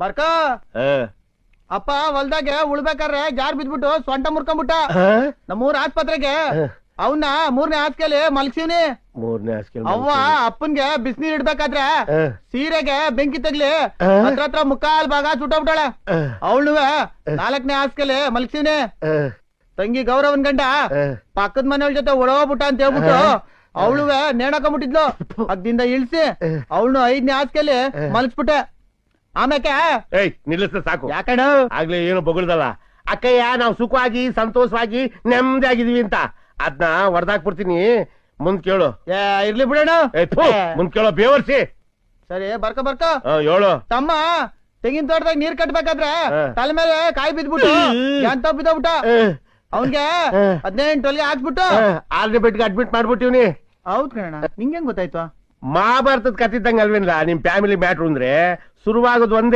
ಬರ್ಕ ಅಪ್ಪ ಹೊಲ್ದಾಗೆ ಉಳ್ಬೇಕಾದ್ರೆ ಜಾರ್ ಬಿದ್ಬಿಟ್ಟು ಸೊಂಟ ಮುರ್ಕೊಂಬಿಟ್ಟ. ನಮ್ಮೂರ್ ಆಸ್ಪತ್ರೆಗೆ ಅವನ್ನ 3ನೇ ಹಾಸ್ಗೆಲಿ ಮಲ್ಗ್ಸಿವ್ನಿ. 3ನೇ ಹಾಸ್ಗೆ ಅವ್ವ ಅಪ್ಪನ್ಗೆ ಬಿಸಿನೀರ್ ಇಡ್ಬೇಕಾದ್ರೆ ಸೀರೆಗೆ ಬೆಂಕಿ ತಗ್ಲಿ ಹತ್ರ ಮುಕ್ಕಾಲ್ ಭಾಗ ಸುಟ್ಟೋಗ್ಬಿಟ್ಟಾಳೆ. ಅವಳುವೆ 4ನೇ ಹಾಸ್ಗೆಲಿ ಮಲ್ಗ್ಸಿವ್ನಿ. ತಂಗಿ ಗೌರವನ್ ಗಂಡ ಪಕ್ಕದ ಮನೆಯವ್ರ ಜೊತೆ ಒಳಗೋಗ್ಬಿಟ್ಟ ಅಂತ ಹೇಳ್ಬಿಟ್ಟು ಅವಳುವೆ ನೇಣಾಕೊಂಡ್ಬಿಟ್ಟಿದ್ಲು. ಅದ್ದಿಂದ ಇಳ್ಸಿ ಅವಳು 5ನೇ ಹಾಸ್ಗೆಲಿ ಮಲ್ಗಿಸ್ಬಿಟ್ಟೆ. ಆಮ್ಯಾಕೆ ನಿಲ್ಲಿಸ ಸಾಕು. ಯಾಕಣ್ಣ ಆಗ್ಲೇ ಏನು ಬೊಗಳ್ದಲ್ಲ ಅಕ್ಕಯ್ಯ, ನಾವು ಸುಖವಾಗಿ ಸಂತೋಷವಾಗಿ ನೆಮ್ಮದಿ ಆಗಿದೀವಿ ಅಂತ ಅದ್ನ ಹೊಡೆದಾಕ್ಬಿಡ್ತೀನಿ. ಮುಂದ್ ಕೇಳು. ಇರ್ಲಿ ಬಿಡೋಣ. ಮುಂದ್ ಕೇಳೋ ಬೇವರ್ಸಿ. ಸರಿ ಬರ್ಕ ಹೇಳು. ತಮ್ಮ ತೆಂಗಿನ ತೋಟದಾಗ ನೀರ್ ಕಟ್ಬೇಕಾದ್ರೆ ತಲೆ ಮೇಲೆ ಕಾಯಿ ಬಿದ್ಬಿಟ್ಟು ಎಂತ ಬಿದ್ದೋಗ್ಬಿಟ್ಟ. ಅವನ್ಗೆ 18 ಹೊಲಿಗೆ ಹಾಕ್ಬಿಟ್ಟು ಆಲ್ರೆಡಿ ಬೆಡ್ಗೆ ಅಡ್ಮಿಟ್ ಮಾಡ್ಬಿಟ್ಟಿವ್ನಿ. ಹೌದ್ ಕಣ, ನಿಂಗೆ ಗೊತ್ತಾಯ್ತು? ಮಹಾಭಾರತದ ಕಥಿದ್ದಂಗ ಅಲ್ವೇನ್ಲ ನಿಮ್ ಫ್ಯಾಮಿಲಿ ಮ್ಯಾಟ್ರು ಅಂದ್ರೆ ಶುರುವಾಗೋದು ಒಂದೇ.